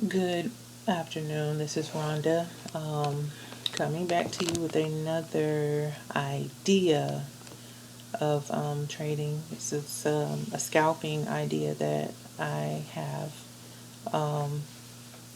Good afternoon. This is Rhonda, coming back to you with another idea of trading. This is a scalping idea that I have. Um,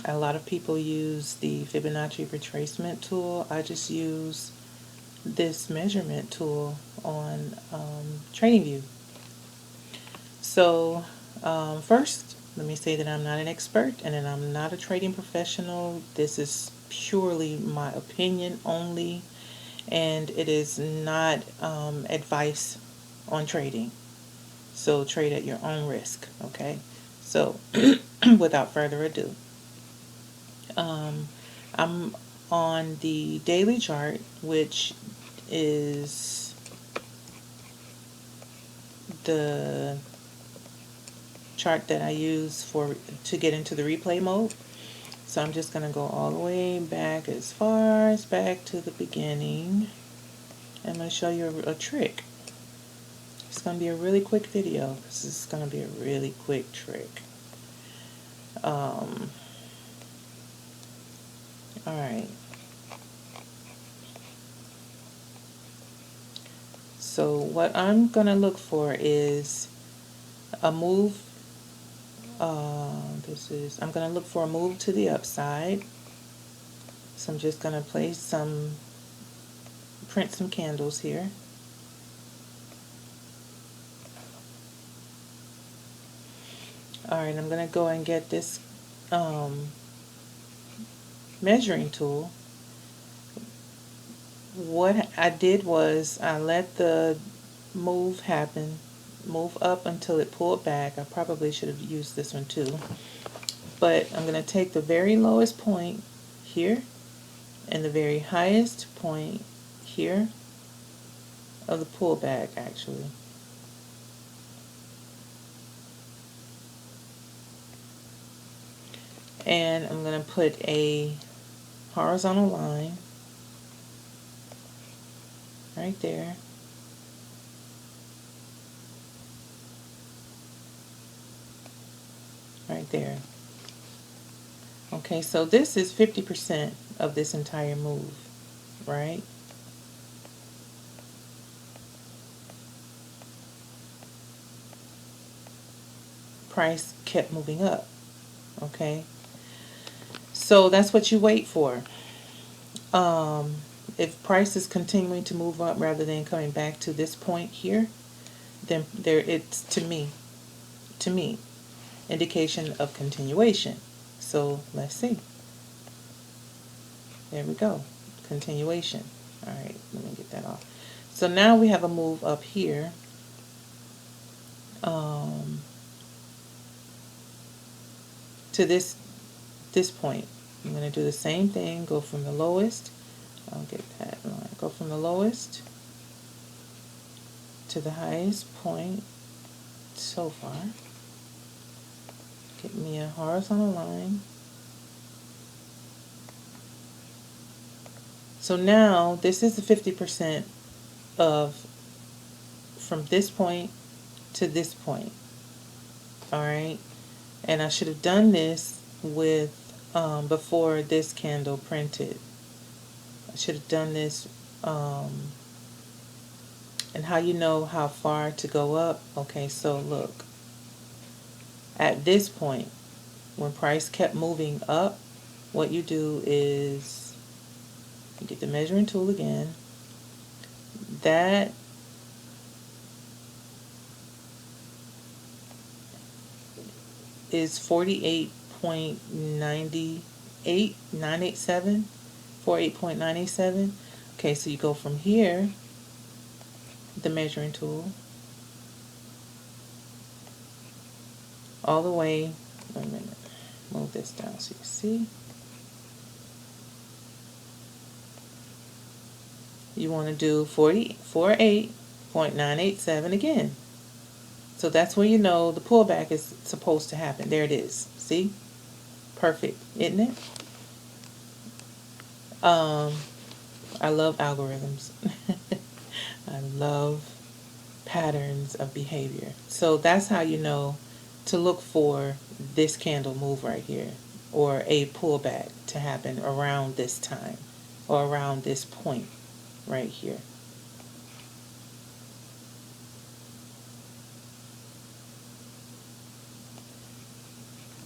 a lot of people use the Fibonacci retracement tool. I just use this measurement tool on TradingView. So, first, let me say that I'm not an expert and that I'm not a trading professional. This is purely my opinion only, and it is not advice on trading. So, trade at your own risk, okay? So, without further ado, um, I'm on the daily chart, which is the chart that I use to get into the replay mode. So I'm just going to go all the way back as far as back to the beginning. I'm going to show you a trick. It's going to be a really quick video. This is going to be a really quick trick. Alright. So what I'm going to look for is a move. I'm going to look for a move to the upside. So I'm just going to print some candles here. Alright, I'm going to go and get this measuring tool. What I did was I let the move happen, move up until it pulled back. I probably should have used this one too. But I'm going to take the very lowest point here and the very highest point here of the pullback actually. And I'm going to put a horizontal line right there. Right there. Okay, so this is 50% of this entire move, right? Price kept moving up, okay? So that's what you wait for. If price is continuing to move up rather than coming back to this point here, then it's to me indication of continuation. So let's see. There we go. Continuation. All right, let me get that off. So now we have a move up here. To this point. I'm going to do the same thing. Go from the lowest. I'll get that line. Go from the lowest to the highest point so far. Get me a horizontal line. So now this is the 50% of from this point to this point. All right, and I should have done this with before this candle printed. I should have done this. And how you know how far to go up? Okay, so look. At this point, when price kept moving up, what you do is you get the measuring tool again. That is 48.987. 48.987. Okay, so you go from here, the measuring tool, all the way. Wait a minute. Move this down so you see. You want to do 48.987 again. So that's when you know the pullback is supposed to happen. There it is. See? Perfect, isn't it? I love algorithms. I love patterns of behavior. So that's how you know to look for this candle move right here. or a pullback to happen around this time or around this point right here.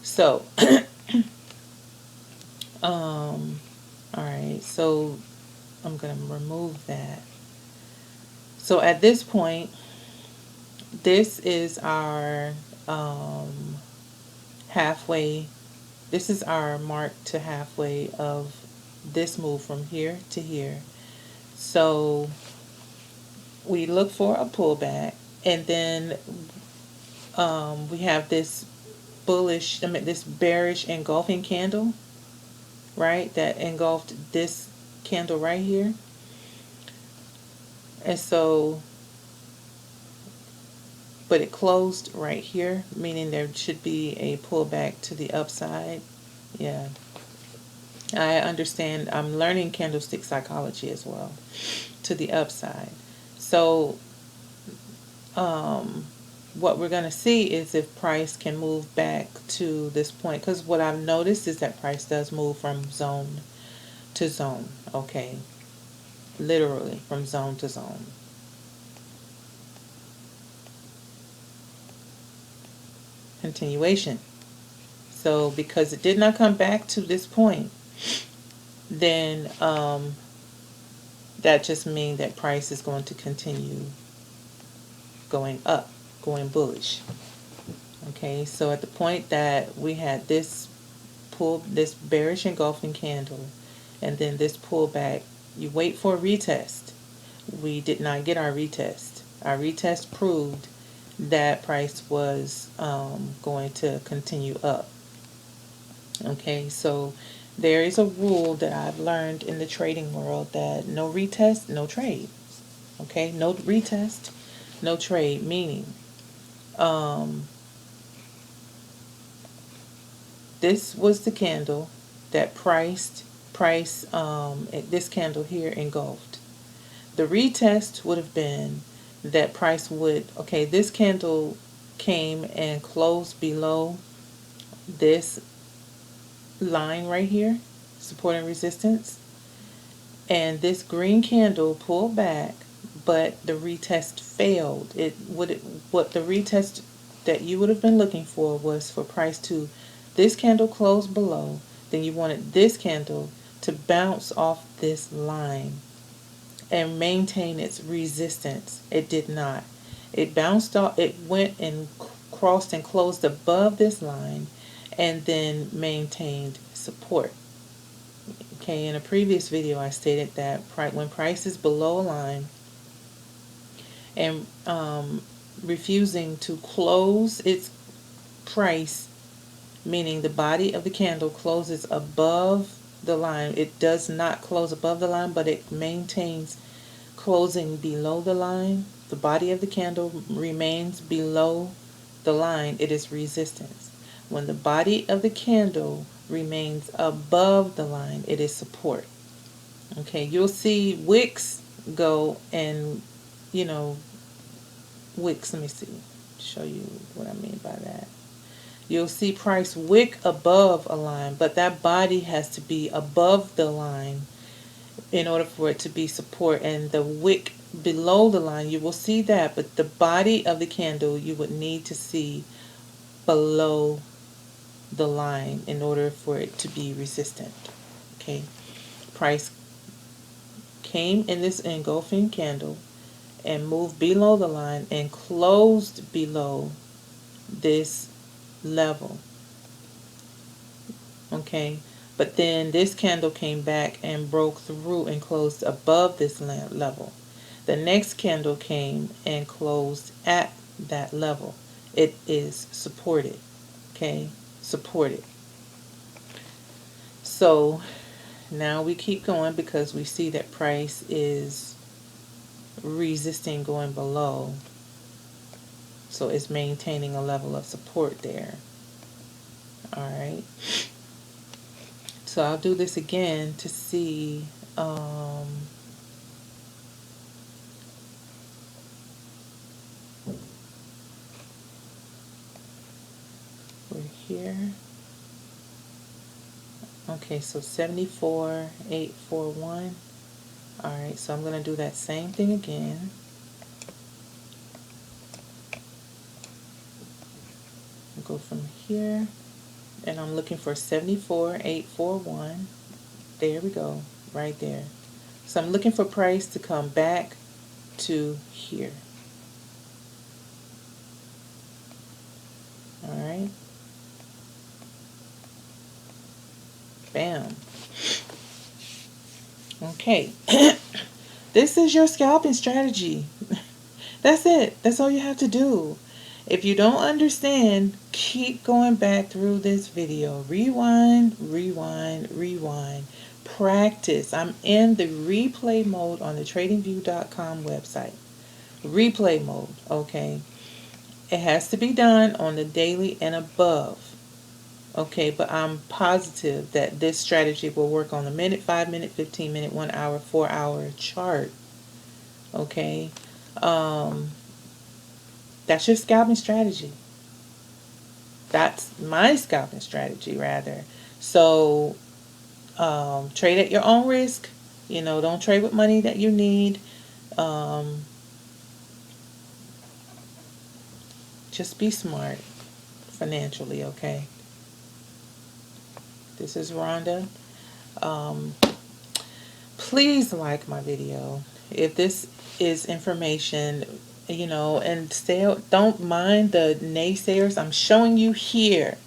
So, all right, so I'm going to remove that. So at this point, this is our halfway, this is our mark to halfway of this move from here to here. So we look for a pullback, and then we have this this bearish engulfing candle, right? That engulfed this candle right here. And so, but it closed right here, meaning there should be a pullback to the upside. Yeah. I understand. I'm learning candlestick psychology as well, to the upside. So, what we're going to see is if price can move back to this point, because what I've noticed is that price does move from zone to zone. Okay, literally from zone to zone. Continuation. So because it did not come back to this point, then that just means that price is going to continue going up, going bullish. Okay, so at the point that we had this this bearish engulfing candle, and then this pullback, you wait for a retest. We did not get our retest. Our retest proved that price was going to continue up. Okay, so there is a rule that I've learned in the trading world that no retest, no trade. Okay, no retest, no trade, meaning this was the candle that this candle here engulfed. The retest would have been that price would, okay, this candle came and closed below this line right here, support and resistance, and this green candle pulled back, but the retest failed. What the retest that you would have been looking for was for price to, this candle closed below, then you wanted this candle to bounce off this line and maintain its resistance. It did not. It bounced off, it went and crossed and closed above this line and then maintained support. Okay, in a previous video I stated that when price is below a line and refusing to close its price, meaning the body of the candle closes above the line, it does not close above the line, but it maintains closing below the line, the body of the candle remains below the line, it is resistance. When the body of the candle remains above the line, it is support. Okay, you'll see wicks go and, wicks, let me see, show you what I mean by that. You'll see price wick above a line, but that body has to be above the line in order for it to be support, and the wick below the line, you will see that, but the body of the candle you would need to see below the line in order for it to be resistant. Okay, price came in this engulfing candle and moved below the line and closed below this level. Okay, but then this candle came back and broke through and closed above this level. The next candle came and closed at that level. It is supported. Okay, supported. So now we keep going because we see that price is resisting going below. So it's maintaining a level of support there. All right. So I'll do this again to see we're here. Okay, so 74,841. Alright, so I'm going to do that same thing again. Go from here, and I'm looking for 74,841. There we go, right there. So I'm looking for price to come back to here. Alright. Bam. Okay. This is your scalping strategy. That's it. That's all you have to do. If you don't understand, keep going back through this video. Rewind, rewind, rewind. Practice. I'm in the replay mode on the tradingview.com website. Replay mode, okay? It has to be done on the daily and above. Okay, but I'm positive that this strategy will work on the minute, 5 minute, 15 minute, 1 hour, 4 hour chart. Okay, that's your scalping strategy. That's my scalping strategy, rather. So, trade at your own risk. You know, don't trade with money that you need. Just be smart financially, okay? This is Rhonda. Please like my video if this is information, you know, and don't mind the naysayers. I'm showing you here.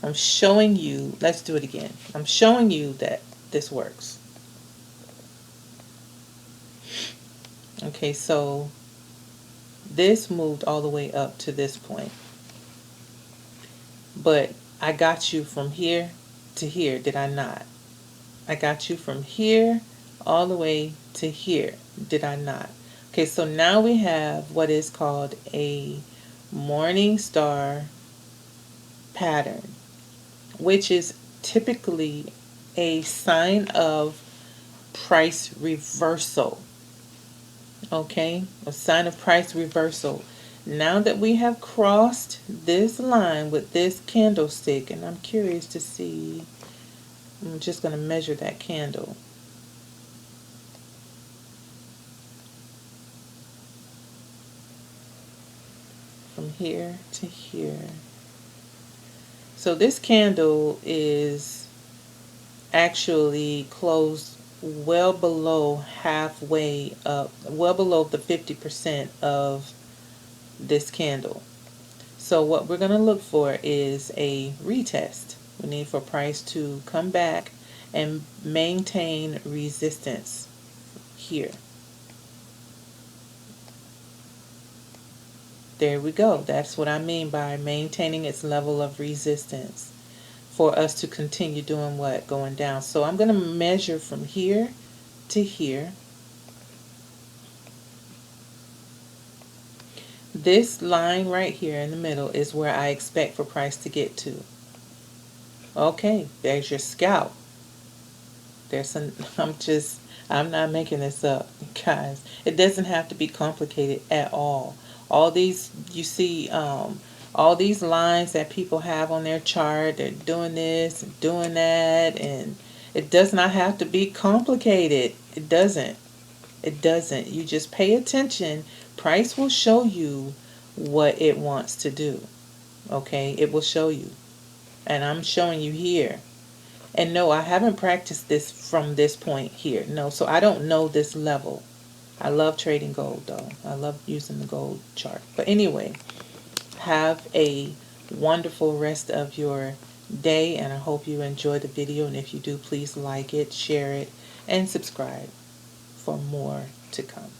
I'm showing you. Let's do it again. I'm showing you that this works. Okay, so this moved all the way up to this point, but I got you from here to here, did I not? I got you from here all the way to here, did I not? Okay, so now we have what is called a morning star pattern, which is typically a sign of price reversal. Okay, a sign of price reversal. Now that we have crossed this line with this candlestick, and I'm curious to see, I'm just going to measure that candle. From here to here. So this candle is actually closed well below halfway up, well below the 50% of this candle. So what we're going to look for is a retest. We need for price to come back and maintain resistance here. There we go. That's what I mean by maintaining its level of resistance for us to continue doing what? Going down. So I'm going to measure from here to here. This line right here in the middle is where I expect for price to get to. Okay, there's your scalp. I'm not making this up, guys. It doesn't have to be complicated at all. All these, you see, all these lines that people have on their chart, they're doing this and doing that, and it does not have to be complicated. It doesn't. It doesn't. You just pay attention. Price will show you what it wants to do. Okay, it will show you. And I'm showing you here. And no, I haven't practiced this from this point here. No, so I don't know this level. I love trading gold though. I love using the gold chart. But anyway, have a wonderful rest of your day, and I hope you enjoyed the video. And if you do, please like it, share it, and subscribe for more to come.